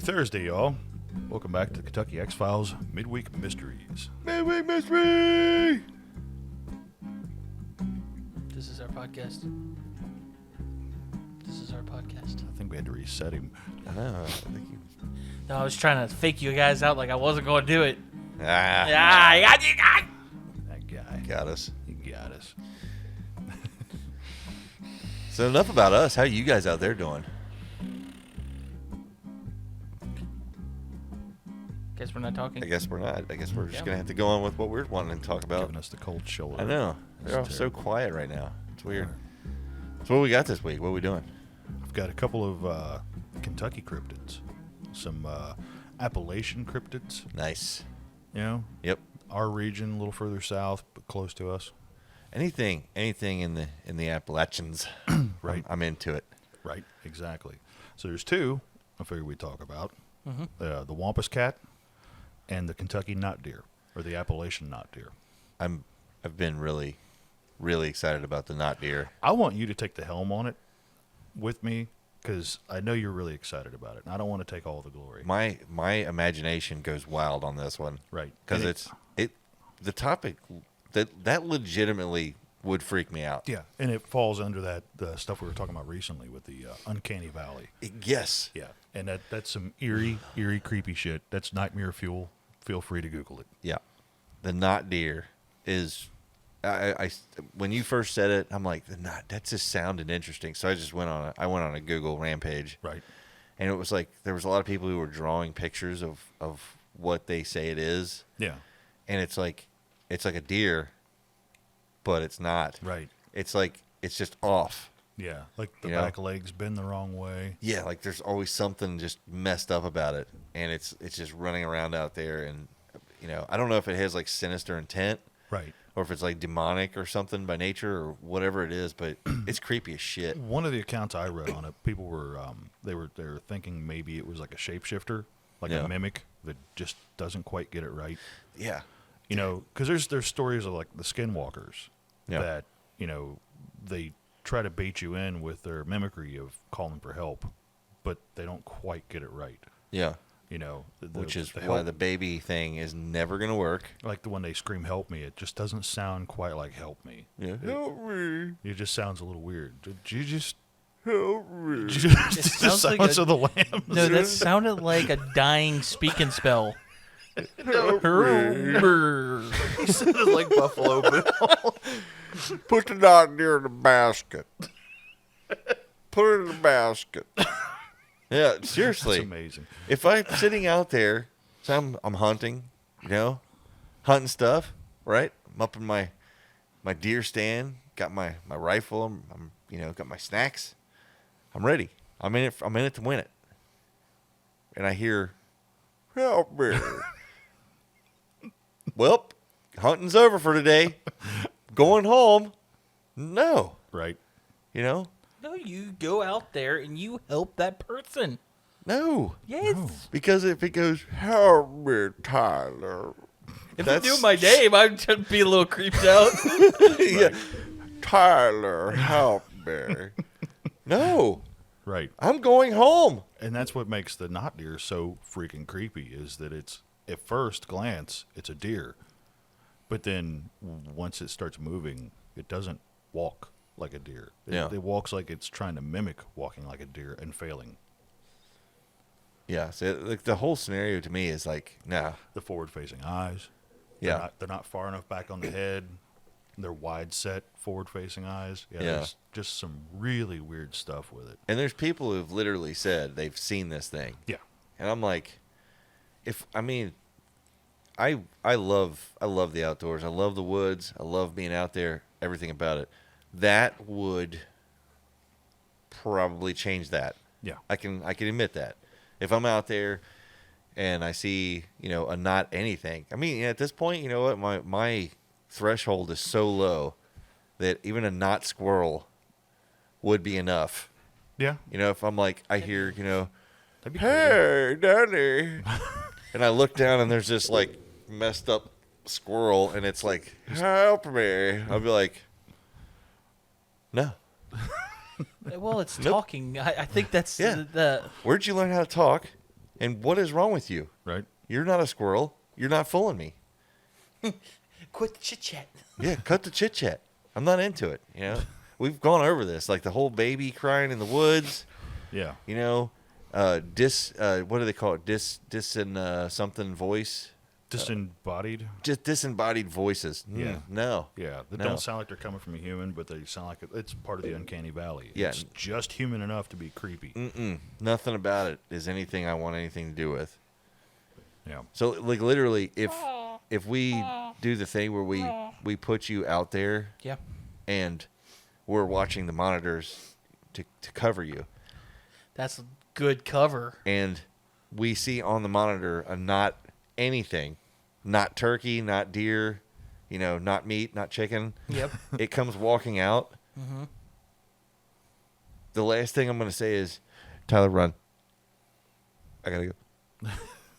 Thursday, y'all. Welcome back to the Kentucky X-Files Midweek Mysteries. Midweek Mystery! This is our podcast. This is our podcast. I think we had to reset him. I know. I think you... No, I was trying to fake you guys out like I wasn't going to do it. Ah. Yeah, That guy. Got us. He got us. So enough about us. How you guys out there doing? Guess we're not talking. I guess we're not. I guess we're just going to have to go on with what we're wanting to talk about. Giving us the cold shoulder. I know. They're all so quiet right now. It's weird. So what we got this week? What are we doing? I've got a couple of Kentucky cryptids. Some Appalachian cryptids. Nice. You know? Yep. Our region, a little further south, but close to us. Anything in the Appalachians. Right. I'm into it. Right, exactly. So there's two I figured we'd talk about. Mm-hmm. The Wampus Cat and the Kentucky knot deer, or the Appalachian knot deer. I've been really, really excited about the knot deer. I want you to take the helm on it with me, because I know you're really excited about it, and I don't want to take all the glory. My imagination goes wild on this one. Right. Because the topic that legitimately would freak me out. Yeah, and it falls under the stuff we were talking about recently with the Uncanny Valley. Yes. Yeah, and that's some eerie, creepy shit. That's nightmare fuel. Feel free to Google it. Yeah. The knot deer is, I when you first said it, I'm like, the knot, that just sounded interesting. So I went on a Google rampage. Right. And it was like, there was a lot of people who were drawing pictures of what they say it is. Yeah. And it's like a deer, but it's not. Right. It's like, it's just off. Yeah, like the You know? back legs bend the wrong way. Yeah, like there's always something just messed up about it, and it's just running around out there, and I don't know if it has like sinister intent, Right. or if it's like demonic or something by nature or whatever it is, but it's creepy as shit. One of the accounts I read on it, people were they were thinking maybe it was like a shapeshifter, like Yeah. a mimic that just doesn't quite get it right. Yeah, Because there's stories of like the Skinwalkers Yeah. that they try to bait you in with their mimicry of calling for help, but they don't quite get it right. yeah. Which Which is why the baby thing is never gonna work. like when they scream "help me," it just doesn't sound quite like "help me." Yeah, help me, It just sounds a little weird. Did you just help me. just sounds like Silence a- of the Lambs? No, that sounded like a dying speak and spell. Help me. He sounded like Buffalo Bill. Put the knot deer in the basket. Put it in the basket. Yeah, seriously. That's amazing. If I'm sitting out there, so I'm hunting, hunting stuff, right? I'm up in my deer stand, got my rifle, I'm got my snacks. I'm ready. I'm in it to win it. And I hear, help me. Well, hunting's over for today. Going home. No. Right. No, you go out there and you help that person. No. Yes. No. Because if it goes, help me, Tyler. If That's- you knew my name, I'd just be a little creeped out. Yeah. Tyler, help me. No. Right. I'm going home. And that's what makes the knot deer so freaking creepy, is that it's, at first glance, it's a deer. But then once it starts moving, it doesn't walk like a deer. It walks like it's trying to mimic walking like a deer and failing. Yeah. So like the whole scenario to me is like, nah. The forward-facing eyes. Yeah. They're not far enough back on the head. They're wide-set, forward-facing eyes. Yeah. Yeah. There's just some really weird stuff with it. And there's people who've literally said they've seen this thing. Yeah. And I'm like, I love the outdoors. I love the woods. I love being out there, everything about it. That would probably change that. Yeah. I can admit that. If I'm out there and I see, a not anything. I mean, at this point, you know what? My threshold is so low that even a not squirrel would be enough. Yeah. If I'm like, I hear, That'd be creepy. hey, Daddy. And I look down and there's this like messed up squirrel and it's like, help me. I'll be like, no. Well, it's Nope. talking. I think that's Yeah. the Where'd you learn how to talk? And what is wrong with you? Right? You're not a squirrel. You're not fooling me. Quit the chit chat. Yeah, cut the chit chat. I'm not into it. We've gone over this, like the whole baby crying in the woods. Yeah. What do they call it? Something voice. Disembodied. Just disembodied voices. Yeah. No. Yeah, that No. don't sound like they're coming from a human, but they sound like it's part of the uncanny valley. Yeah. It's just human enough to be creepy. Nothing about it is anything I want anything to do with. Yeah. So, like, literally, if we do the thing where we put you out there Yeah. and we're watching the monitors to cover you, That's a good cover. and we see on the monitor a not anything, not turkey, not deer, not meat, not chicken. Yep. It comes walking out. Mm-hmm. The last thing I'm going to say is, Tyler, run. I gotta go.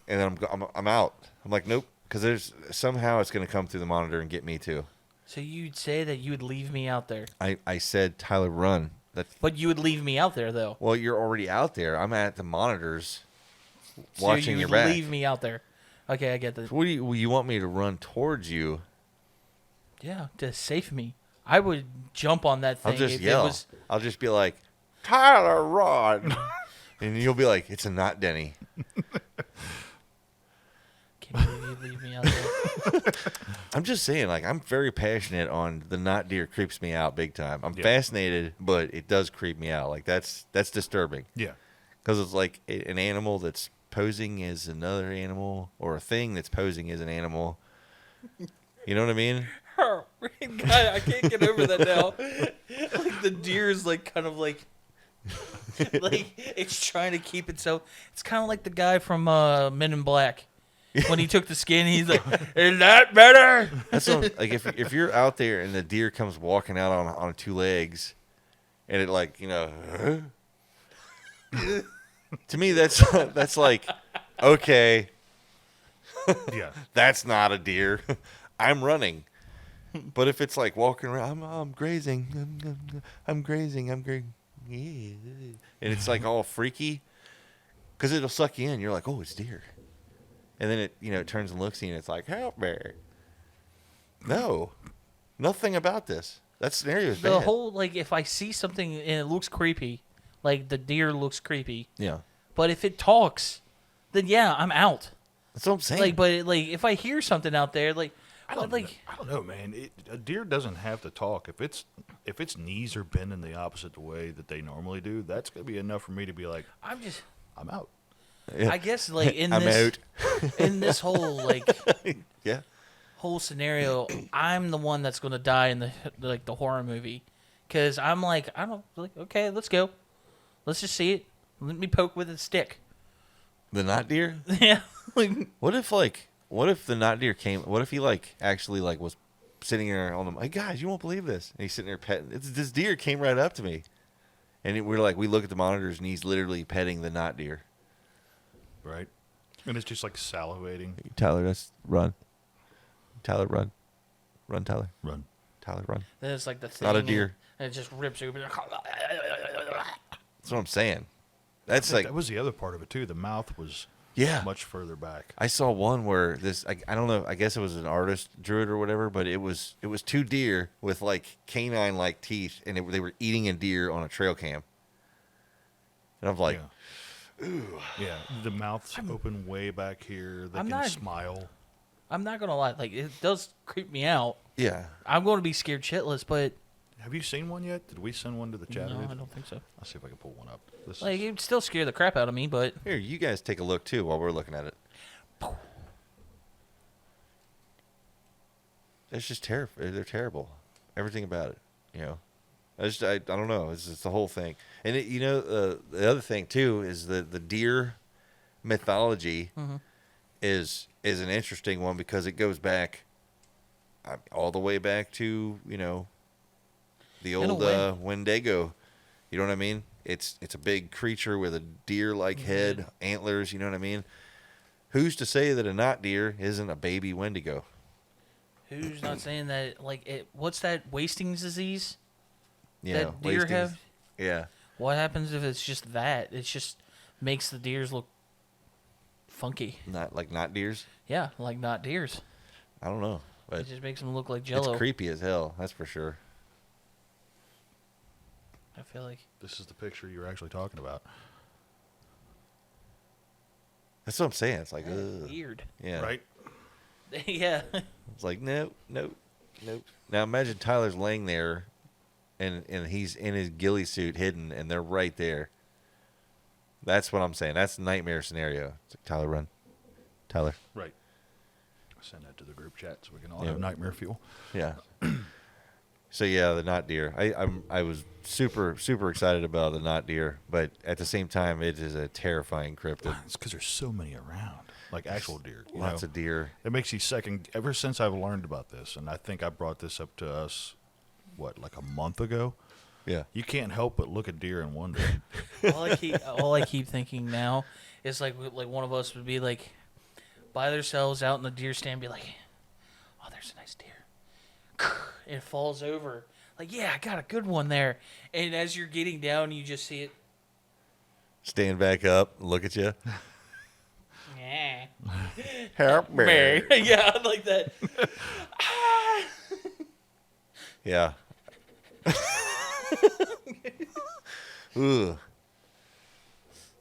And then I'm out. I'm like, nope, because somehow it's going to come through the monitor and get me too. So you'd say that you would leave me out there. I said, Tyler, run. But you would leave me out there, though. Well, you're already out there. I'm at the monitors So watching you your would back. leave me out there. Okay, I get that. What do you want me to run towards you? Yeah, to save me. I would jump on that thing I'll just if yell. it was. I'll just be like, Tyler, run. And you'll be like, it's a not Denny. Can't believe you leave me out there. I'm just saying, like, I'm very passionate on the not deer creeps me out big time. I'm Yeah. fascinated, but it does creep me out. Like, that's disturbing. Yeah. Because it's like an animal that's posing as another animal, or a thing that's posing as an animal. You know what I mean? God, I can't get over that now. Like the deer is like kind of like it's trying to keep it so. It's kind of like the guy from Men in Black when he took the skin. He's like, "Is that better?" That's what, like if you're out there and the deer comes walking out on two legs, and it like to me that's like okay, Yeah. that's not a deer. I'm running. But if it's like walking around, I'm grazing, I'm grazing, and it's like all freaky, because it'll suck you in. You're like, oh, it's deer, and then it turns and looks at you, and it's like, help me. No, nothing about this. That scenario is The bad. whole like if I see something and it looks creepy, like the deer looks creepy, Yeah, but if it talks, then yeah, I'm out. that's what I'm saying. Like, but like if I hear something out there, like I don't know, man. A deer doesn't have to talk. If its knees are bending the opposite way that they normally do, that's gonna be enough for me to be like, I'm out. Yeah. I guess like in I'm this out. in this whole like Yeah, whole scenario, I'm the one that's gonna die in the horror movie, because I'm like I don't like okay, let's go, let's just see it. Let me poke with a stick. the not deer. Yeah, like What if the not deer came? What if he actually was sitting there on the? Hey guys, you won't believe this. And he's sitting there petting. This deer came right up to me, and we look at the monitors, and he's literally petting the not deer. Right? And it's just like salivating. Tyler, that's run. Tyler, run. Run, Tyler. Run. Tyler, run. then it's like the thing, Not a deer. and it just rips open. That's what I'm saying. That's like That was the other part of it too. The mouth was yeah. much further back. I saw one where I don't know, I guess it was an artist drew it or whatever, but it was two deer with canine teeth, and they were eating a deer on a trail cam. And I'm like, yeah. Ooh. Yeah. The mouth's open way back here. They I'm can not- smile. I'm not gonna lie, like it does creep me out. yeah. I'm going to be scared shitless, but Have you seen one yet? Did we send one to the chat? no, I don't think so. I'll see if I can pull one up. This Like is, it would still scare the crap out of me, but Here, you guys take a look too while we're looking at it. It's just terrible. They're terrible. Everything about it, I don't know. It's just the whole thing. And the other thing too is the deer mythology is an interesting one, because it goes back all the way back to the In a old way. Wendigo. You know what I mean? It's a big creature with a deer-like head, antlers. You know what I mean? Who's to say that a not deer isn't a baby Wendigo? who's not saying that? What's that wasting's disease? Yeah, That deer wasting- have? Yeah, What happens if it's just that? It just makes the deers look funky. Not deers. Yeah, like not deers. I don't know, but It just makes them look like Jello. it's creepy as hell. That's for sure. I feel like. This is the picture you were actually talking about. That's what I'm saying. It's like, ugh. Weird. Yeah. Right? Yeah. It's like, nope. Now imagine Tyler's laying there, and he's in his ghillie suit hidden, and they're right there. That's what I'm saying. That's a nightmare scenario. It's like, Tyler, run. Tyler. Right. Send that to the group chat so we can all Yeah. have nightmare fuel. Yeah. So yeah, the knot deer. I was super excited about the knot deer, but at the same time, it is a terrifying cryptid. It's because there's so many around, like actual deer. You Lots know? of deer. It makes you second. Ever since I've learned about this, and I think I brought this up to us, like a month ago. Yeah. You can't help but look at deer and wonder. all I keep thinking now is like one of us would be like by themselves out in the deer stand, be like, "Oh, there's a nice deer." It falls over. Like, yeah, I got a good one there. And as you're getting down, you just see it. Stand back up, look at you. Yeah. Help me. Yeah, like that. Yeah. Ooh.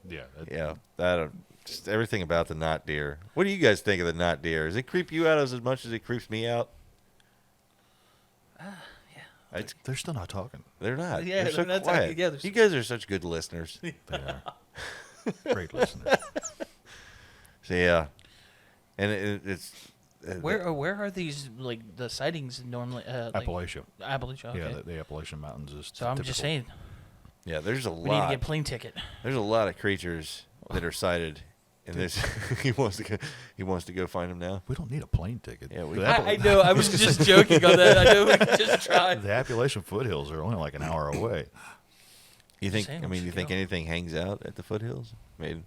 Yeah. Yeah. That just everything about the knot deer. What do you guys think of the knot deer? Does it creep you out as much as it creeps me out? Yeah. They're still not talking. They're not. Yeah, they're so they're not talking quiet. together. You guys are such good listeners. They are. Great listeners. So yeah, and it's Where are these like the sightings normally? Like, Appalachia. Appalachia. Okay. Yeah, the Appalachian Mountains is. So I'm typical. just saying, yeah. There's a we need to lot. get plane ticket. There's a lot of creatures that are sighted, and this he wants to go find them now. We don't need a plane ticket. Yeah, The I know. I was just joking on that. I know. We could just try. The Appalachian foothills are only like an hour away. You think? saying I we mean, you should think go. anything hangs out at the foothills? I mean,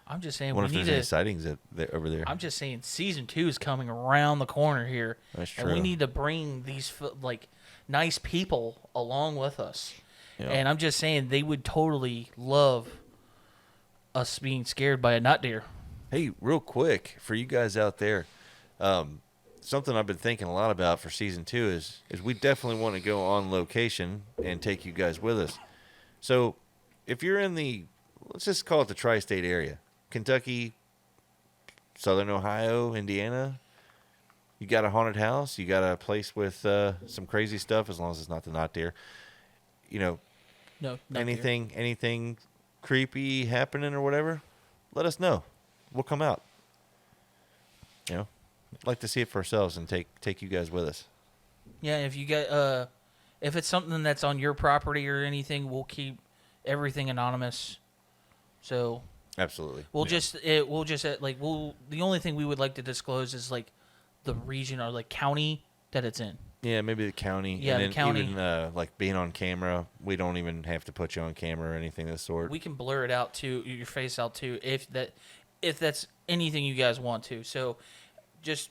I'm just saying wonder we if need there's any to. sightings over there. I'm just saying season 2 is coming around the corner here, That's and we true. need to bring these like nice people along with us. Yeah. And I'm just saying they would totally love us being scared by a nut deer. Hey, real quick for you guys out there, something I've been thinking a lot about for season 2 is we definitely want to go on location and take you guys with us. So, if you're in let's just call it the tri-state area, Kentucky, Southern Ohio, Indiana, you got a haunted house, you got a place with some crazy stuff, as long as it's not the knot deer. You know, No, not anything creepy happening or whatever, let us know. We'll come out. You know, like to see it for ourselves and take you guys with us. Yeah, if you get if it's something that's on your property or anything, we'll keep everything anonymous. So Absolutely. we'll just the only thing we would like to disclose is like the region or like county that it's in. Yeah, maybe the county. Yeah, and the then county. Even like being on camera, we don't even have to put you on camera or anything of the sort. We can blur it out too, your face out too, if that's anything you guys want to. So just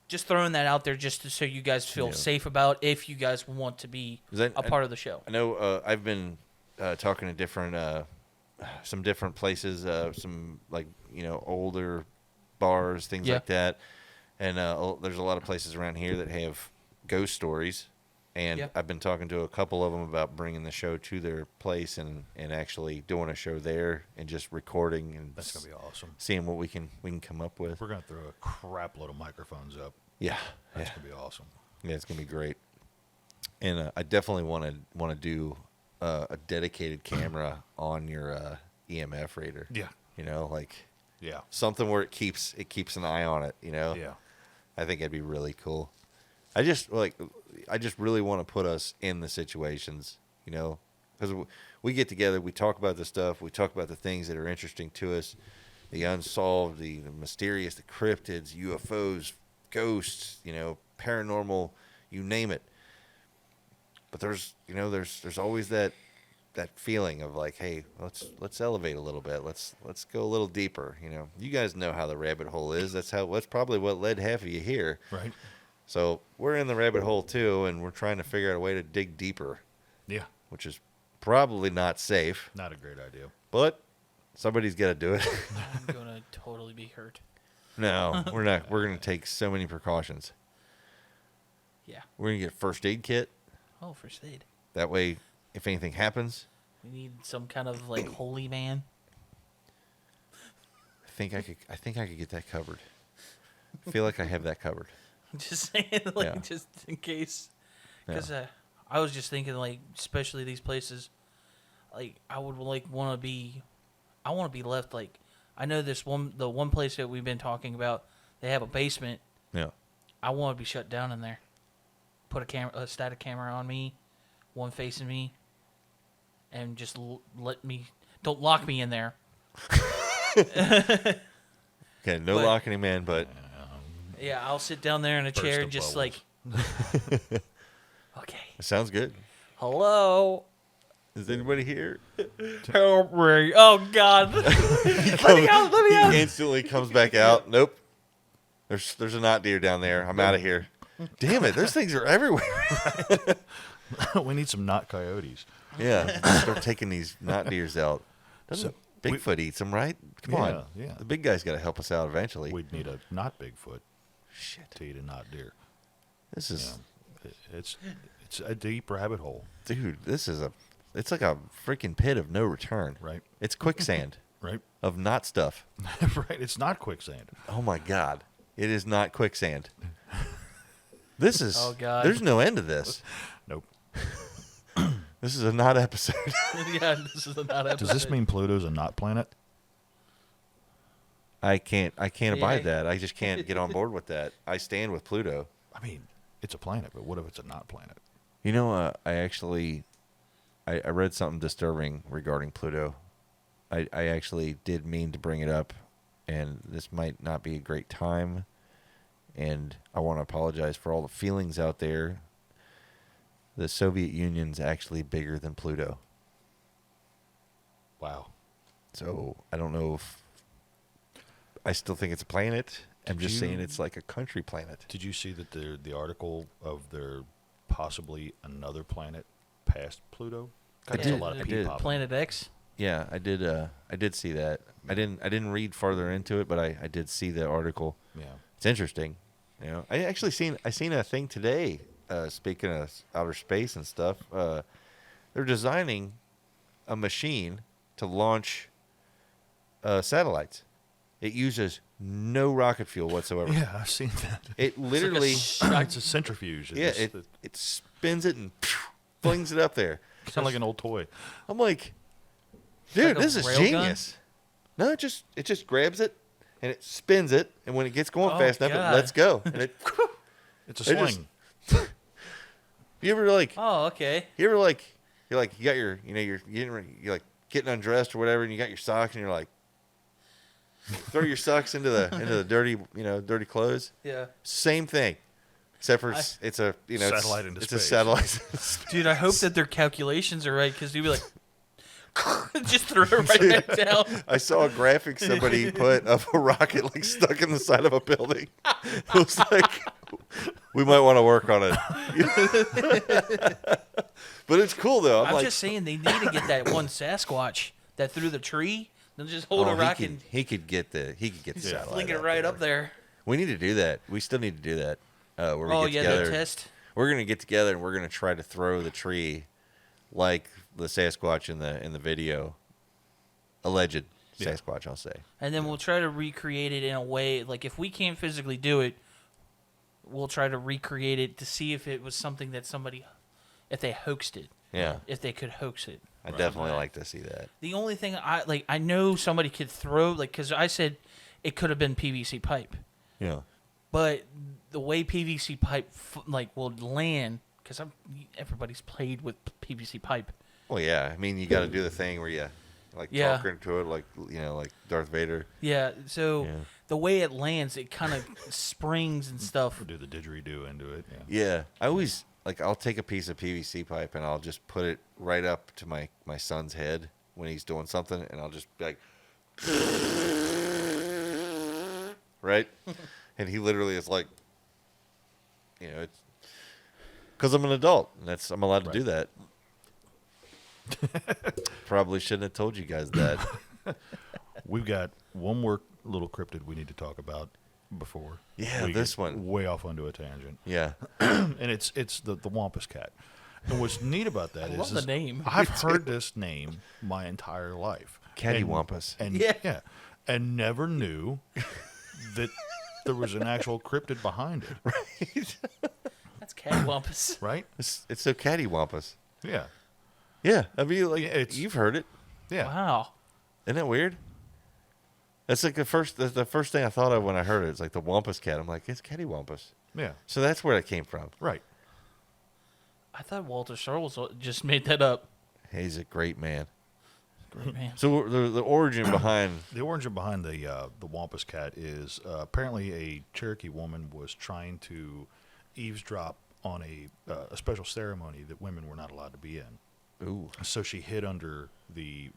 throwing that out there just so you guys feel Yeah. safe about if you guys want to be a part of the show. I know I've been talking to some different places, some like older bars, things Yeah. like that, and there's a lot of places around here that have ghost stories, and Yeah. I've been talking to a couple of them about bringing the show to their place and actually doing a show there and just recording and That's gonna be awesome. seeing what we can come up with. We're gonna throw a crap load of microphones up. Yeah, That's yeah. gonna be awesome. Yeah, it's gonna be great, and I definitely want to do a dedicated camera on your EMF reader. Yeah. Like Yeah. something where it keeps an eye on it. Yeah. I think that'd be really cool. I just really want to put us in the situations, because we get together, we talk about the stuff, we talk about the things that are interesting to us, the unsolved, the mysterious, the cryptids, UFOs, ghosts, paranormal, you name it. But there's always that feeling of like, hey, let's elevate a little bit. Let's go a little deeper. You guys know how the rabbit hole is. That's probably what led half of you here. Right. So we're in the rabbit hole too, and we're trying to figure out a way to dig deeper, Yeah. which is probably not safe, Not a great idea. but Somebody's got to do it. I'm gonna totally be hurt. No, we're not. We're gonna take so many precautions. Yeah. We're gonna get a first aid kit. Oh, first aid. That way, if anything happens, We need some kind of like holy man. I think I could get that covered. I feel like I have that covered. Just saying, like, Yeah. just in case. Yeah. Because I was just thinking, like, especially these places, like, I would like want to be, I want to be left like, I know the one place that we've been talking about, they have a basement. Yeah. I want to be shut down in there. Put a static camera on me, one facing me, and just don't lock me in there. Okay, no But- locking him in, but Yeah, I'll sit down there in a Burst chair of and just bubbles. like, okay, it sounds good. hello. Is anybody here? Help me. Oh, God. Let me out. Let me out. He instantly comes back out. Nope. There's a knot deer down there. I'm out of here. Damn it! Those things are everywhere. We need some not coyotes. Yeah, start taking these knot deers out. Doesn't Bigfoot eats them, right? Come on. Yeah. The big guy's got to help us out eventually. We'd need a not Bigfoot Shit. to eat a not deer. This is, It's a deep rabbit hole, dude. It's like a freaking pit of no return. right? It's quicksand Right? of not stuff. Right. It's not quicksand. Oh my god, it is not quicksand. This is. Oh, God. There's no end to this. Nope. This is a not episode. Yeah, this is not episode. Does this mean Pluto's a not planet? I can't abide Yeah. that. I just can't get on board with that. I stand with Pluto. I mean, it's a planet, but what if it's a not planet? You know, I read something disturbing regarding Pluto. I actually did mean to bring it up, and this might not be a great time, and I want to apologize for all the feelings out there. The Soviet Union's actually bigger than Pluto. Wow. So I don't know if I still think it's a planet. I'm Did just saying you- it's like a country planet. Did you see that the article of there possibly another planet past Pluto? I That's a did. lot of I pee did. popping. Planet X? Yeah, I did. I did see that. I didn't read farther into it, but I did see the article. Yeah. It's interesting. You know, I seen a thing today. Speaking of outer space and stuff, they're designing a machine to launch satellites. It uses no rocket fuel whatsoever. Yeah, I've seen that. It literally, It's It's a centrifuge. yeah, it spins it and flings it up there. Kind of like an old toy. I'm like, dude, like a this is railgun? genius. No, it just grabs it and it spins it, and when it gets going Oh, fast enough, God. it lets go. And it, It's a It just- sling. you ever like, Oh, okay. you're like, you got your, you know, you're like getting undressed or whatever, and you got your socks, and you're like, throw your socks into the dirty, dirty clothes. Yeah. Same thing, except for it's a, Satellite into it's a space. satellite. Dude, I hope that their calculations are right, because you'd be like, just throw it right back down. I saw a graphic somebody put of a rocket like stuck in the side of a building. It was like, we might want to work on it. But it's cool though. I'm like, just saying they need to get that one Sasquatch that threw the tree. Then just hold a rocket and he could get the satellite. fling it up right there. up there. We need to do that. We still need to do that. Where we Oh, get yeah, together. the test. We're gonna get together and we're gonna try to throw the tree like the Sasquatch in the video. Alleged Yeah. Sasquatch, I'll say. And then we'll try to recreate it in a way, like if we can't physically do it, we'll try to recreate it to see if it was something that if they hoaxed it, Yeah. if they could hoax it. I definitely like to see that. The only thing I know somebody could throw, because I said it could have been PVC pipe, Yeah. but the way PVC pipe will land, because everybody's played with PVC pipe. Well, yeah. I mean, you got to do the thing where you Yeah. talk into it, like Darth Vader. Yeah, so Yeah. the way it lands, it kind of springs and stuff. Or do the didgeridoo into it. Yeah. Yeah. I always I'll take a piece of PVC pipe and I'll just put it right up to my son's head when he's doing something, and I'll just be like, right, and he literally is like, it's because I'm an adult and I'm allowed to do that. Probably shouldn't have told you guys that. We've got one more little cryptid we need to talk about before. Yeah, we this get one. way off onto a tangent, Yeah. and it's the Wampus Cat. And what's neat about that I is, love the name. I've heard this name my entire life, Catty and, Wampus. and Yeah. and never knew that there was an actual cryptid behind it. Right. That's Cat Wampus. Right? It's so Catty Wampus. Yeah. Yeah. I mean, like, Yeah, it's- you've heard it. Yeah. Wow. Isn't that weird? That's like the first thing I thought of when I heard it. It's like the Wampus Cat. I'm like, it's Catty Wampus. Yeah. So that's where it came from. Right. I thought Walter Charles just made that up. He's a great man. Great man. So the origin behind The origin behind the Wampus Cat is apparently a Cherokee woman was trying to eavesdrop on a special ceremony that women were not allowed to be in. ooh So she hid under the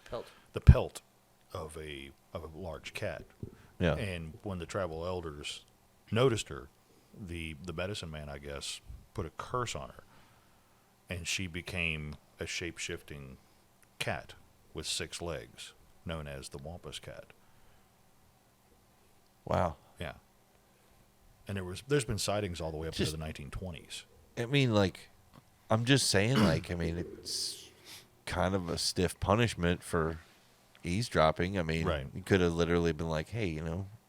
Pelt. pelt of a large cat. yeah And when the tribal elders noticed her, the medicine man, I guess, put a curse on her, and she became a shape-shifting cat with 6 legs, known as the Wampus Cat. wow. Yeah. And there's been sightings all the way up Just- to the 1920s. I mean, like, I'm just saying, like, I mean, it's kind of a stiff punishment for eavesdropping. I mean, Right. you could have literally been like, hey,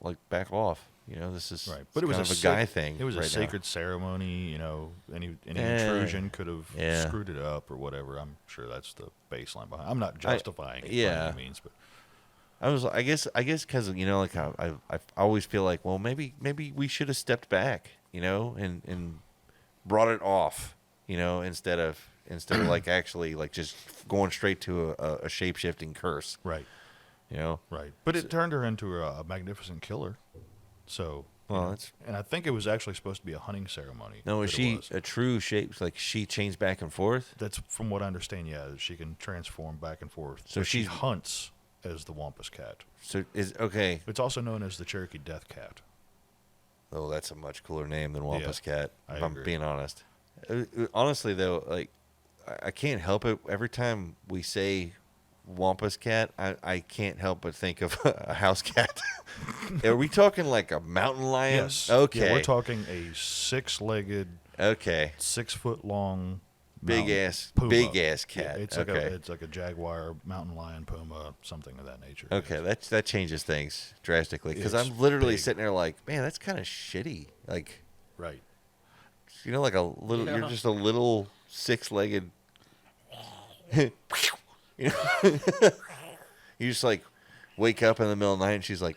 like, back off. This is Right, but it was kind a of a guy sac- thing. It was a right now. sacred ceremony. Any Eh, intrusion could have yeah. screwed it up or whatever. I'm sure that's the baseline behind. I'm not justifying it by yeah. any means, but I guess because like I always feel like, well, maybe we should have stepped back, and brought it off, instead of like actually like just going straight to a shape shifting curse, right, Right. But it turned her into a magnificent killer. So, Well, that's and I think it was actually supposed to be a hunting ceremony. no. Is that it she was. a true shape? Like she changed back and forth. That's from what I understand. Yeah, she can transform back and forth. So But she she's- hunts as the Wampus Cat. So is okay. It's also known as the Cherokee Death Cat. Oh, that's a much cooler name than Wampus Cat. I If I'm agree. being honest. Honestly, though, like I can't help it. Every time we say Wampus Cat, I can't help but think of a house cat. Are we talking like a mountain lion? Yes. Okay. Yeah, we're talking a 6-legged, Okay. 6-foot-long, Big mountain ass puma. cat. Yeah, it's okay. like a jaguar, mountain lion, puma, something of that nature. Okay, that changes things drastically because It's I'm literally big. sitting there like, man, that's kind of shitty. Like, Right. like a little, Yeah. you're just a little 6-legged. You you just like wake up in the middle of the night and she's like,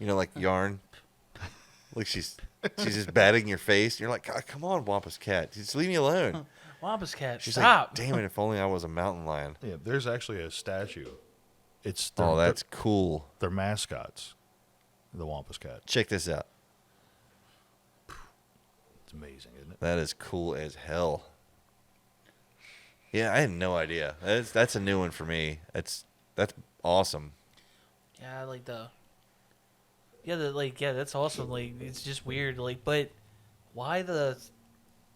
like yarn, like she's just batting your face. You're like, God, come on, Wampus Cat, just leave me alone. Wampus Cat. She's Stop. like, damn it, if only I was a mountain lion. Yeah, there's actually a statue. It's Oh, that's cool. their mascots, the Wampus Cat. Check this out. It's amazing, isn't it? That is cool as hell. Yeah, I had no idea. That's a new one for me. That's awesome. Yeah, like that's awesome. Like, it's just weird. Like, but why the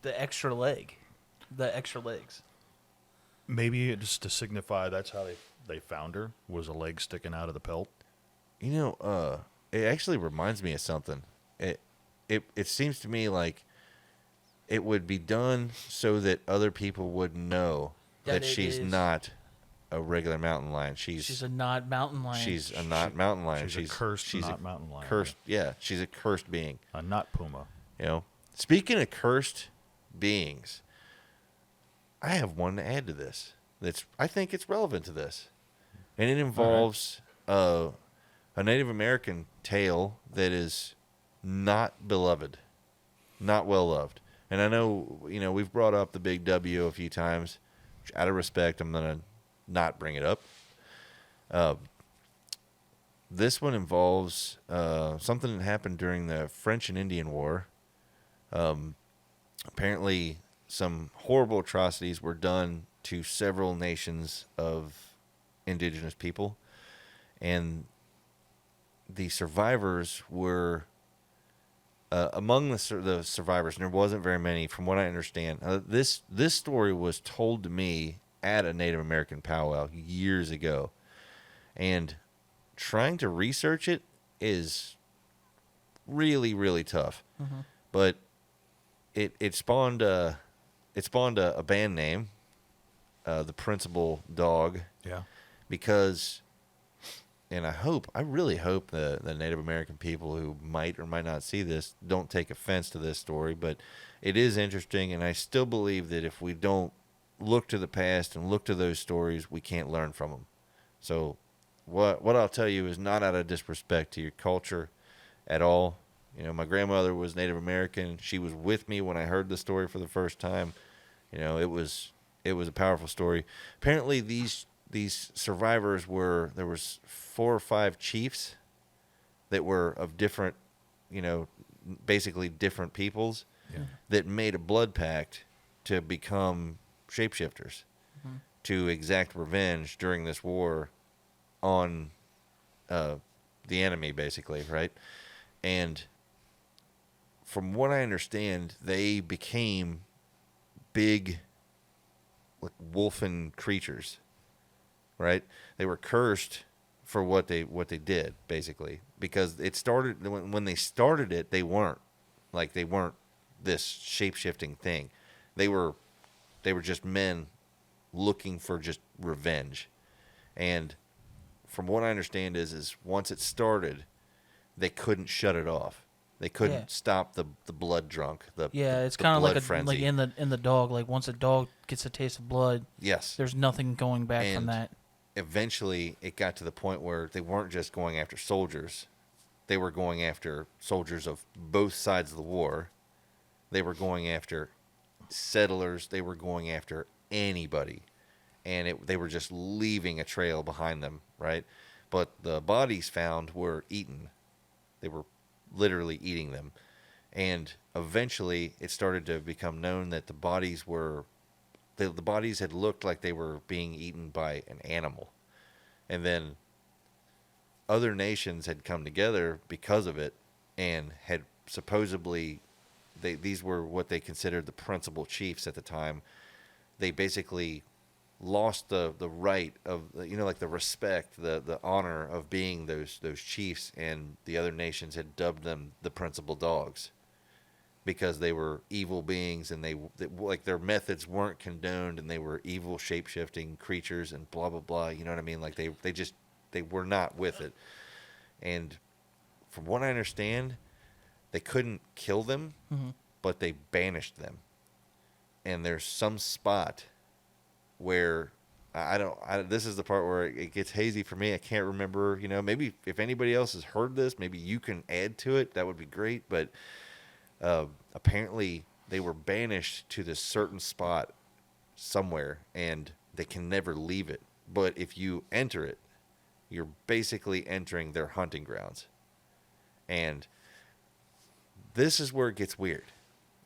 extra leg, the extra legs? Maybe just to signify that's how they found her, was a leg sticking out of the pelt. It actually reminds me of something. It seems to me like it would be done so that other people would know That that it she's is- not a regular mountain lion. She's She's a not mountain lion. she's a not mountain lion. She's a cursed not mountain lion. Cursed, yeah. She's a cursed being. A not puma. Speaking of cursed beings, I have one to add to this. I think it's relevant to this, and it involves a Native American tale that is not beloved, not well loved. And I know we've brought up the big W a few times. Which out of respect, I'm gonna not bring it up. This one involves something that happened during the French and Indian War. Apparently, some horrible atrocities were done to several nations of indigenous people, and the survivors were among the survivors, and there wasn't very many, from what I understand. This story was told to me at a Native American powwow years ago, and trying to research it is really, really tough. Mm-hmm. But it spawned a band name, the Principal Dog, Yeah. because, and I really hope the Native American people who might or might not see this don't take offense to this story, but it is interesting, and I still believe that if we don't look to the past and look to those stories, we can't learn from them. So what I'll tell you is not out of disrespect to your culture at all. You know, my grandmother was Native American. She was with me when I heard the story for the first time. You know, it was a powerful story. Apparently, these survivors there was 4 or 5 chiefs that were of different, you know, basically different peoples that made a blood pact to become shapeshifters, to exact revenge during this war on the enemy, basically, right? And from what I understand, they became big, like, wolfen creatures, right? They were cursed for what they did, basically, because it started when they started it. They weren't this shape-shifting thing. They were just men looking for just revenge. And from what I understand is once it started, they couldn't shut it off. They couldn't stop the blood drunk. It's kind of like frenzy. like in the dog. Like once a dog gets a taste of blood, Yes, there's nothing going back from And that. eventually it got to the point where they weren't just going after soldiers. They were going after soldiers of both sides of the war. They were going after settlers. They were going after anybody. And they were just leaving a trail behind them, right? But the bodies found were eaten. They were literally eating them. And eventually it started to become known that the bodies had looked like they were being eaten by an animal. And then other nations had come together because of it and had supposedly, these were what they considered the principal chiefs at the time. They basically lost the right of, you know, like the respect, the honor of being those chiefs, and the other nations had dubbed them the Principal Dogs because they were evil beings, and they like their methods weren't condoned, and they were evil shape-shifting creatures and blah blah blah, you know what I mean? Like they were not with it. And from what I understand, they couldn't kill them, but they banished them. And there's some spot where this is the part where it gets hazy for me. I can't remember, you know, maybe if anybody else has heard this, maybe you can add to it. That would be great. But apparently they were banished to this certain spot somewhere, and they can never leave it. But if you enter it, you're basically entering their hunting grounds. And this is where it gets weird.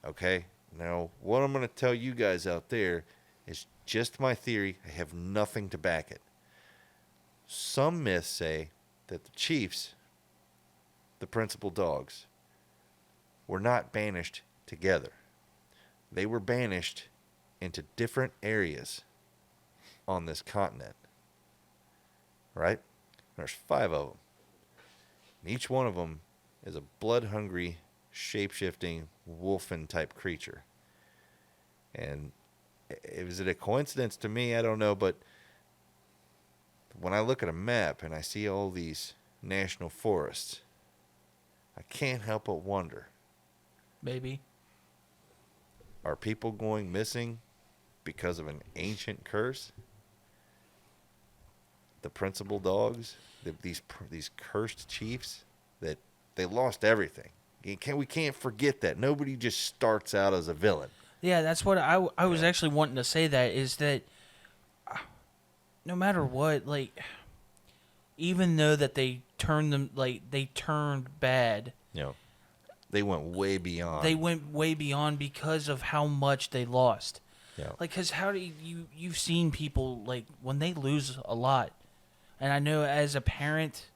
Okay? Now, what I'm going to tell you guys out there is just my theory. I have nothing to back it. Some myths say that the chiefs, the Principal Dogs, were not banished together. They were banished into different areas on this continent. Right? There's 5 of them. And each one of them is a blood-hungry, shape-shifting, wolfen-type creature. And is it a coincidence to me? I don't know, but when I look at a map and I see all these national forests, I can't help but wonder, Maybe. are people going missing because of an ancient curse? The Principal Dogs, these cursed chiefs, that they lost everything. We can't forget that. Nobody just starts out as a villain. Yeah, that's what I was actually wanting to say. That is that no matter what, like, even though that they turned bad. You know, they went way beyond. They went way beyond because of how much they lost. Yeah. Like, because how do you've seen people, like, when they lose a lot, and I know as a parent,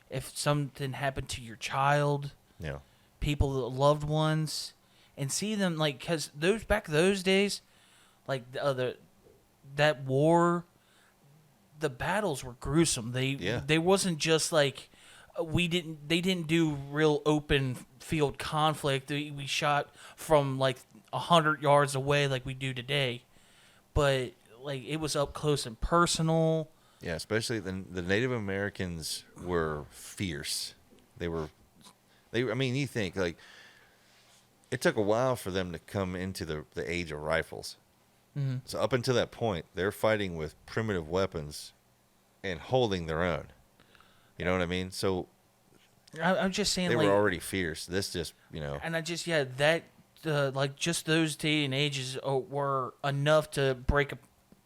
if something happened to your child, Yeah. people, loved ones, and see them, like, because those days, like, that war, the battles were gruesome. They wasn't just like they didn't do real open field conflict. We shot from like 100 yards away like we do today, but like it was up close and personal. Yeah, especially the Native Americans were fierce. They I mean, you think like it took a while for them to come into the age of rifles. Mm-hmm. So up until that point, they're fighting with primitive weapons and holding their own. You know what I mean? So I'm just saying they like, were already fierce. This just, and I just that like just those day and ages were enough to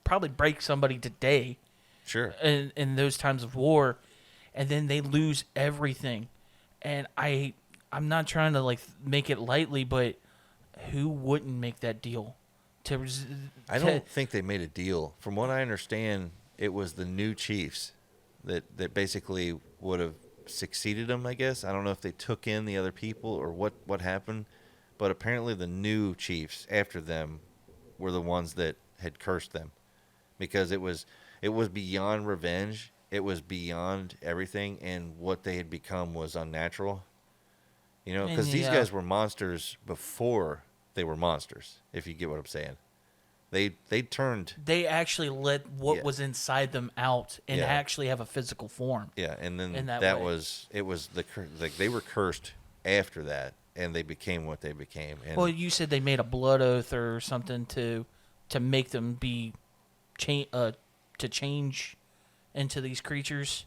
probably break somebody today. Sure. In those times of war, and then they lose everything, and I'm not trying to like make it lightly, but who wouldn't make that deal? I don't think they made a deal. From what I understand, it was the new chiefs that basically would have succeeded them, I guess. I don't know if they took in the other people or what happened, but apparently the new chiefs after them were the ones that had cursed them, because it was beyond revenge. It was beyond everything, and what they had become was unnatural. You know, because these guys were monsters before they were monsters, if you get what I'm saying. They turned... They actually let what was inside them out and actually have a physical form. Yeah, and then in that way. it was like they were cursed after that, and they became what they became. And Well, you said they made a blood oath or something to make them be to change into these creatures,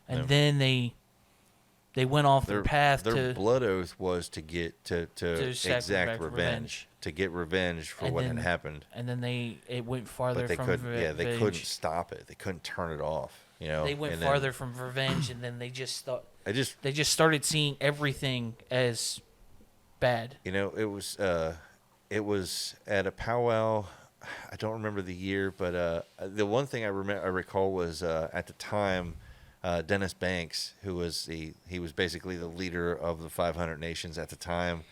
and then they went off their path. Their blood oath was to get to exact revenge, to get revenge for what had happened. And then it went farther But they from couldn't. revenge. Yeah, they couldn't stop it. They couldn't turn it off. You know, they went and farther from revenge, and then they just thought. They just started seeing everything as bad. You know, it was at a powwow. I don't remember the year, but the one thing I recall was at the time, Dennis Banks, who was he was basically the leader of the 500 nations at the time.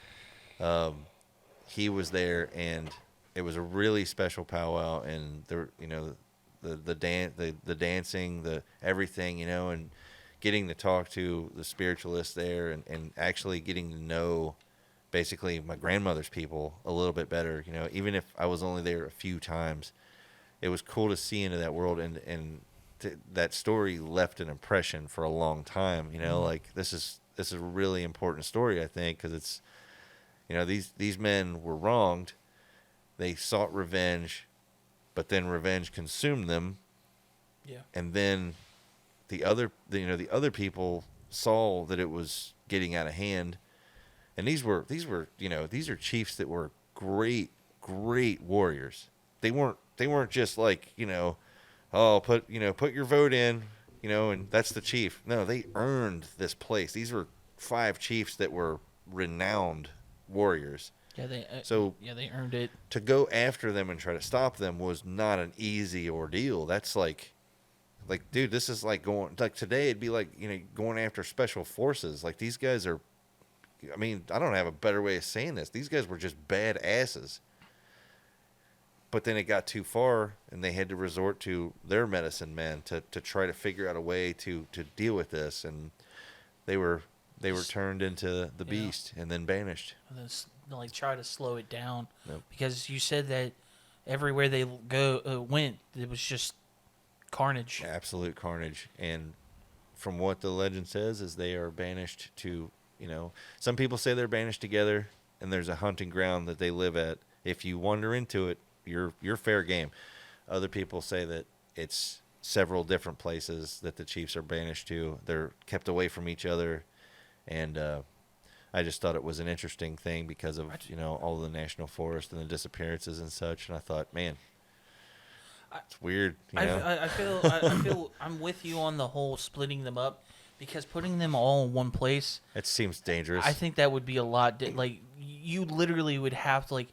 He was there, and it was a really special powwow, and there, you know, the dancing, the everything, you know, and getting to talk to the spiritualists there, and actually getting to know basically my grandmother's people a little bit better, you know, even if I was only there a few times. It was cool to see into that world, and that story left an impression for a long time, you know. Mm-hmm. Like this is a really important story, I think, because it's, you know, these men were wronged. They sought revenge, but then revenge consumed them. Yeah. And then the other people saw that it was getting out of hand. And these were, you know, these are chiefs that were great warriors. They weren't just like, you know, oh, put your vote in, you know, and that's the chief. No, they earned this place. These were 5 chiefs that were renowned warriors. Yeah, they earned it. To go after them and try to stop them was not an easy ordeal. That's like, dude, this is like today it'd be like, you know, going after special forces. Like these guys are, I mean, I don't have a better way of saying this. These guys were just bad asses. But then it got too far, and they had to resort to their medicine men to try to figure out a way to deal with this. And they were turned into the beast and then banished. And then, like, try to slow it down. Nope. Because you said that everywhere they went, it was just carnage. Absolute carnage. And from what the legend says is they are banished to, you know, some people say they're banished together, and there's a hunting ground that they live at. If you wander into it, you're fair game. Other people say that it's several different places that the chiefs are banished to. They're kept away from each other, and I just thought it was an interesting thing because of, you know, all the national forest and the disappearances and such. And I thought, man, it's weird. You know? I feel I'm with you on the whole splitting them up, because putting them all in one place, it seems dangerous. I think that would be a lot. Like, you literally would have to, like,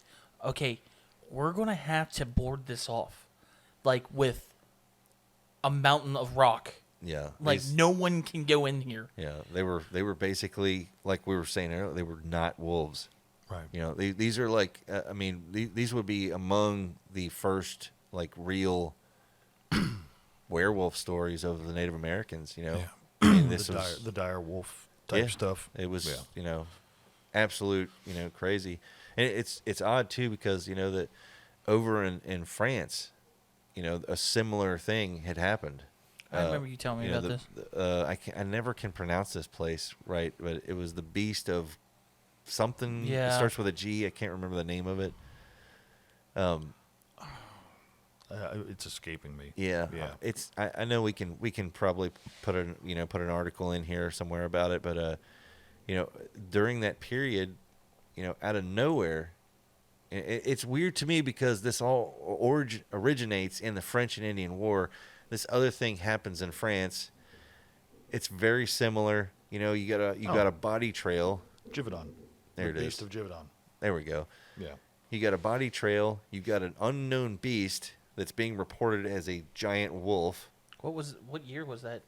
okay, we're going to have to board this off, like, with a mountain of rock. Yeah. Like, no one can go in here. Yeah. They were basically, like we were saying earlier, they were not wolves. Right. You know, these are like, I mean, these would be among the first, like real werewolf stories of the Native Americans. You know, Yeah. I mean, this the was dire wolf type Yeah. stuff. It was, Yeah. you know, absolute, crazy. And it's odd too because that over in France, a similar thing had happened. I remember you telling me about this. I never can pronounce this place right, but it was the Beast of something. Yeah. It starts with a G. I can't remember the name of it. It's escaping me. Yeah, Yeah. It's I know we can probably put an article in here somewhere about it, but during that period, out of nowhere, it's weird to me because this all originates in the French and Indian War. This other thing happens in France. It's very similar. You got a body trail. Givaudan. There the it Beast is. of Givaudan. There we go. Yeah. You got a body trail. You got an unknown beast that's being reported as a giant wolf. What year was that?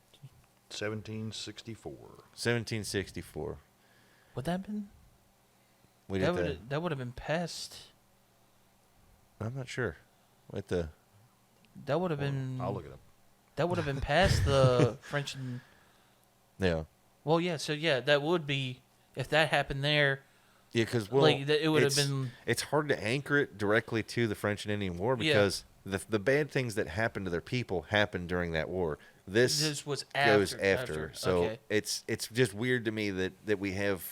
1764. 1764. Would that have been? We That did would have been past. I'm not sure. That would have been. I'll look it up. That would have been past the French and. Yeah. Well, yeah. So yeah, that would be if that happened there. Yeah, because it would have been. It's hard to anchor it directly to the French and Indian War because the bad things that happened to their people happened during that war. This was goes after. So Okay. it's just weird to me that we have,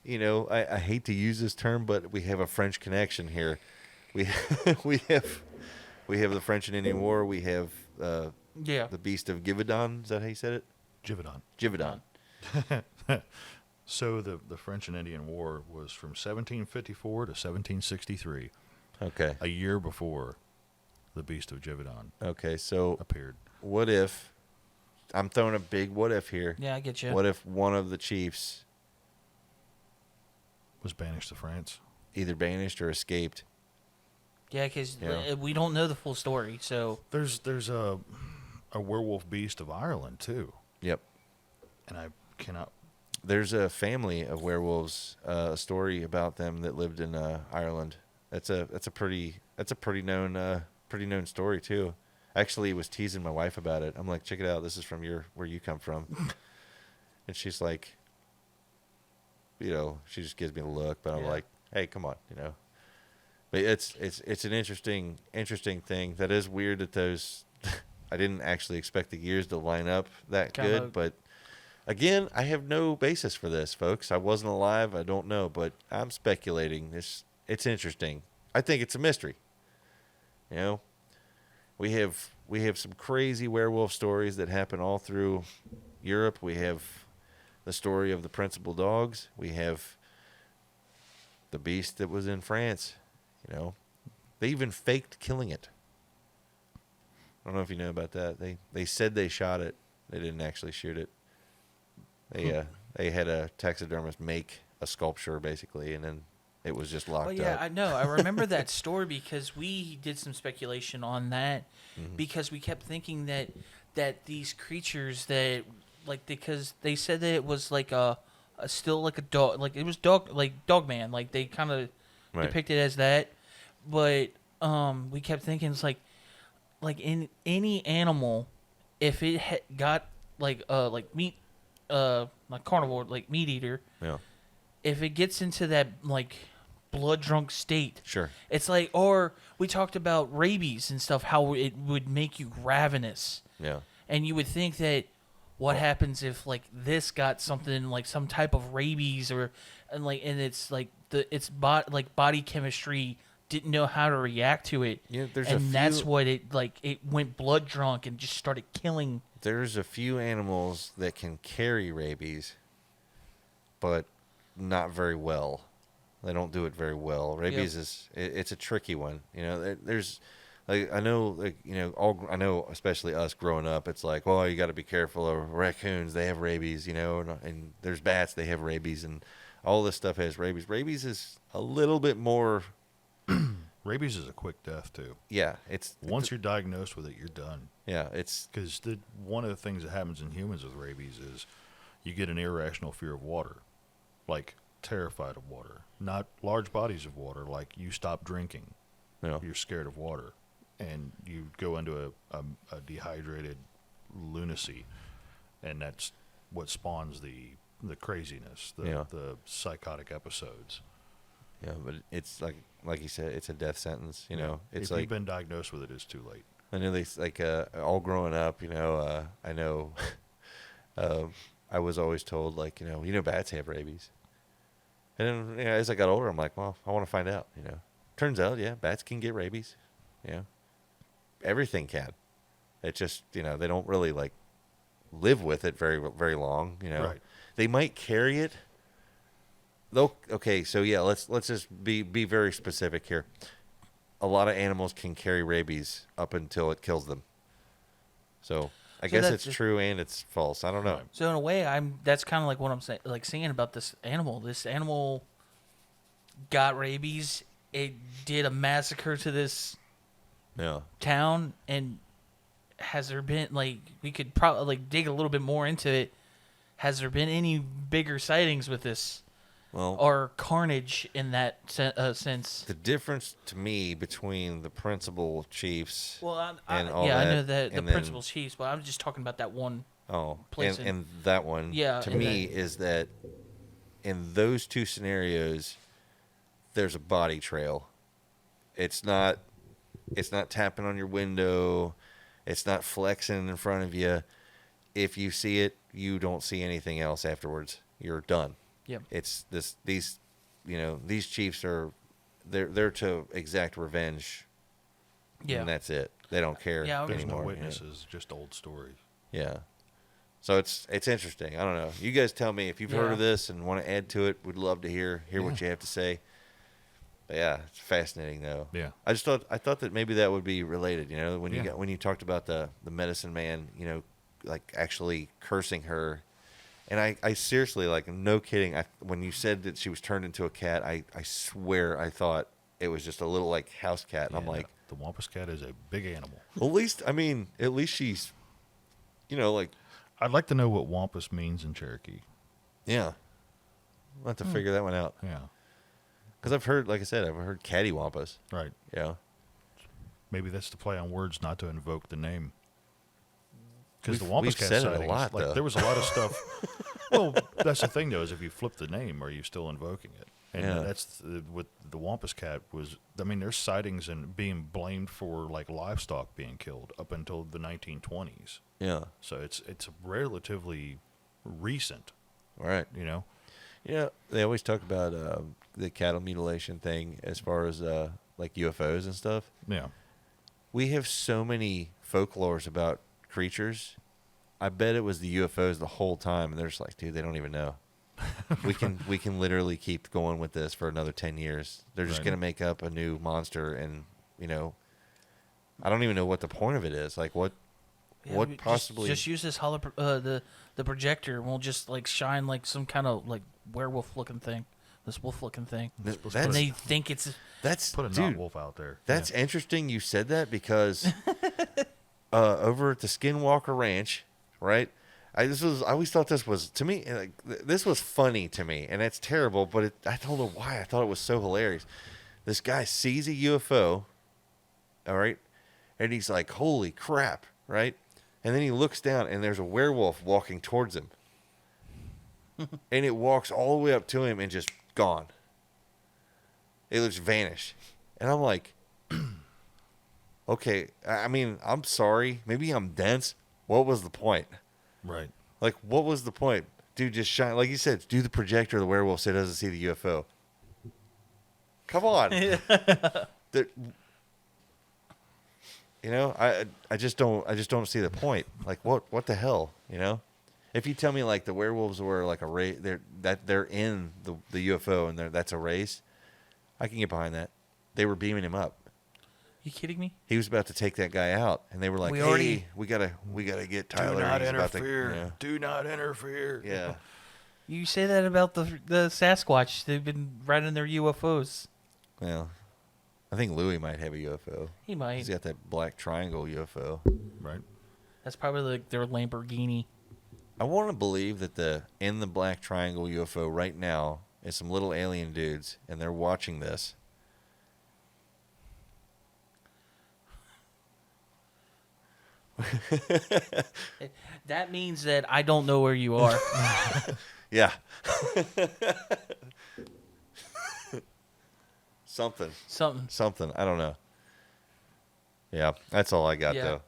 I hate to use this term, but we have a French connection here. We we have the French and Indian War. We have Yeah. the Beast of Givaudan. Is that how you said it? Givaudan. Givaudan. So the French and Indian War was from 1754 to 1763, Okay. a year before the Beast of Givaudan Okay. So appeared. what if I'm throwing a big what if here? Yeah, I get you. What if one of the chiefs Was banished to France. Mm-hmm. either banished or escaped? Yeah, because Yeah. we don't know the full story. So There's a werewolf beast of Ireland too, Yep. and I cannot. There's a family of werewolves. A story about them that lived in Ireland. That's a pretty known story too. Actually, was teasing my wife about it. I'm like, check it out. This is from where you come from, and she's like, she just gives me the look. But I'm Yeah. like, hey, come on, But it's an interesting thing. That is weird that those. I didn't actually expect the years to line up that Kinda- good, but again, I have no basis for this, folks. I wasn't alive. I don't know, but I'm speculating. It's interesting. I think it's a mystery. We have some crazy werewolf stories that happen all through Europe. We have the story of the principal dogs. We have the beast that was in France. They even faked killing it. I don't know if you know about that. They said they shot it. They didn't actually shoot it. They had a taxidermist make a sculpture basically, and then it was just locked Well, yeah, up. I know. I remember that story because we did some speculation on that Mm-hmm. because we kept thinking that these creatures that because they said that it was like still like a dog, like it was Dogman, like they kind of Right. depicted as that, but we kept thinking it's like in any animal, if it got like meat, like carnivore, like meat eater, Yeah, if it gets into that like blood drunk state, sure. it's like, or we talked about rabies and stuff, how it would make you ravenous, Yeah, and you would think that what happens if like this got something like some type of rabies and it's like body chemistry didn't know how to react to it, Yeah, there's and a that's few- what it went blood drunk and just started killing. there's a few animals that can carry rabies, but not very well. They don't do it very well. Rabies it's a tricky one. There's like I know I know especially us growing up. It's like, well, you got to be careful of raccoons. They have rabies, and there's bats. They have rabies, and all this stuff has rabies. Rabies is a little bit more. Rabies is a quick death too. Yeah, Once you're diagnosed with it, you're done. yeah, it's Because one of the things that happens in humans with rabies is you get an irrational fear of water, like terrified of water. Not large bodies of water, like you stop drinking. you know, You're scared of water. and you go into a dehydrated lunacy, and that's what spawns the craziness, the psychotic episodes. Yeah, but it's like you said, it's a death sentence. You know, it's if like you've been diagnosed with it, it's too late. I know they all growing up. You know, I know. I was always told bats have rabies, and then as I got older, I'm like, well, I want to find out. You know, turns out, yeah, bats can get rabies. You know, everything can. It just they don't really live with it very very long. You know, Right. They might carry it. Though, okay, so yeah, let's just be very specific here. A lot of animals can carry rabies up until it kills them. So I guess that's it's true and it's false. I don't know. So in a way, that's kind of like what I'm saying, saying about this animal. This animal got rabies. It did a massacre to this Yeah. town, and has there been we could probably dig a little bit more into it? Has there been any bigger sightings with this? Well, Or carnage in that sense? the difference to me between the principal chiefs Well, and all I that, know the and then- principal chiefs, but I'm just talking about that one. and that one Yeah, to and me is that in those two scenarios there's a body trail. It's not tapping on your window. It's not flexing in front of you. If you see it, you don't see anything else afterwards. You're done. Yep. It's these chiefs are they're to exact revenge. Yeah. And that's it. They don't care Yeah, There's anymore. no witnesses, just old stories. Yeah. So it's interesting. I don't know. You guys tell me if you've heard of this and want to add to it. We'd love to hear what you have to say. But yeah, it's fascinating though. Yeah. I thought that maybe that would be related. You know, when Yeah. when you talked about the medicine man, actually cursing her. And I seriously, no kidding, when you said that she was turned into a cat, I swear I thought it was just a little, house cat. And I'm like... The Wampus Cat is a big animal. At least she's, I'd like to know what Wampus means in Cherokee. yeah. I'll have to figure that one out. Yeah. Because I've heard, like I said, I've heard catty wampus. Right. Yeah. Maybe that's the play on words not to invoke the name. Because the We've Wampus Cat said it a sightings, lot, though. there was a lot of stuff. Well, that's the thing, though, is if you flip the name, are you still invoking it? And Yeah. that's what the Wampus Cat was. I mean, there's sightings and being blamed for livestock being killed up until the 1920s. Yeah. So it's relatively recent, All right. you know. Yeah. They always talk about the cattle mutilation thing as far as UFOs and stuff. Yeah. We have so many folklores about creatures. I bet it was the UFOs the whole time, and they're just like, dude, they don't even know. we can literally keep going with this for another 10 years. They're just Right. gonna make up a new monster, and I don't even know what the point of it is. What possibly just use this the projector, and we'll just shine some kind of werewolf looking thing, this wolf looking thing, That's and they think it's That's Put a dude, knot wolf out there. That's Yeah. interesting you said that because over at the Skinwalker Ranch, right? I always thought this was, to me, this was funny to me, and it's terrible, but I don't know why I thought it was so hilarious. This guy sees a UFO, all right, and he's like, holy crap, right? And then he looks down, and there's a werewolf walking towards him. And it walks all the way up to him and just gone. It just vanished. And I'm like, okay, I mean, I'm sorry. Maybe I'm dense. What was the point? Right. What was the point? Dude, just shine. Like you said, do the projector of the werewolf so it doesn't see the UFO. Come on. I just don't see the point. What the hell, If you tell me the werewolves were a race, they're in the UFO and that's a race, I can get behind that. They were beaming him up. You kidding me? He was about to take that guy out, and they were like, "Hey, we gotta get Tyler." Do not He's about to, interfere. Do not interfere. yeah. You say that about the Sasquatch. They've been riding their UFOs. Well, I think Louis might have a UFO. He might. He's got that black triangle UFO. Right. That's probably their Lamborghini. I want to believe that in the black triangle UFO right now is some little alien dudes, and they're watching this. That means that I don't know where you are. Yeah. Something. Something. I don't know. Yeah, that's all I got Yeah. though.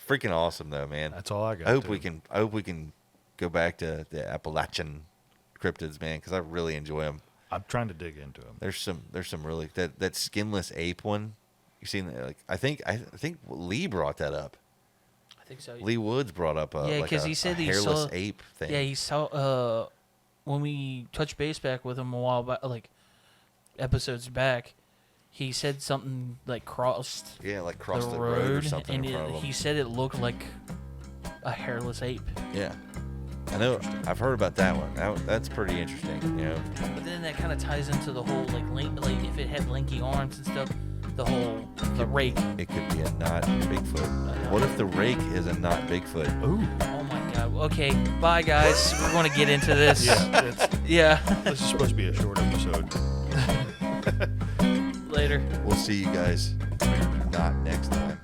Freaking awesome though, man. That's all I got. I hope too. we can go back to the Appalachian cryptids, man, because I really enjoy them. I'm trying to dig into them. There's some really that skinless ape one. You seen that? Like I think Lee brought that up. I think so. Lee Woods brought up Yeah, like 'cause a he said he hairless saw- ape thing. Yeah, he saw when we touched base back with him a while back, like episodes back. He said something like crossed Yeah, like cross the the road or road, something and in front of he him. said it looked like a hairless ape. Yeah, I know. I've heard about that one. That's pretty interesting. You know, But then that kind of ties into the whole like if it had lanky arms and stuff, the rake. it could be a not Bigfoot. What if the rake is a not Bigfoot? Ooh. Oh my god. Okay, bye guys. We're going to get into this. Yeah. Yeah. This is supposed to be a short episode. Later. We'll see you guys not next time.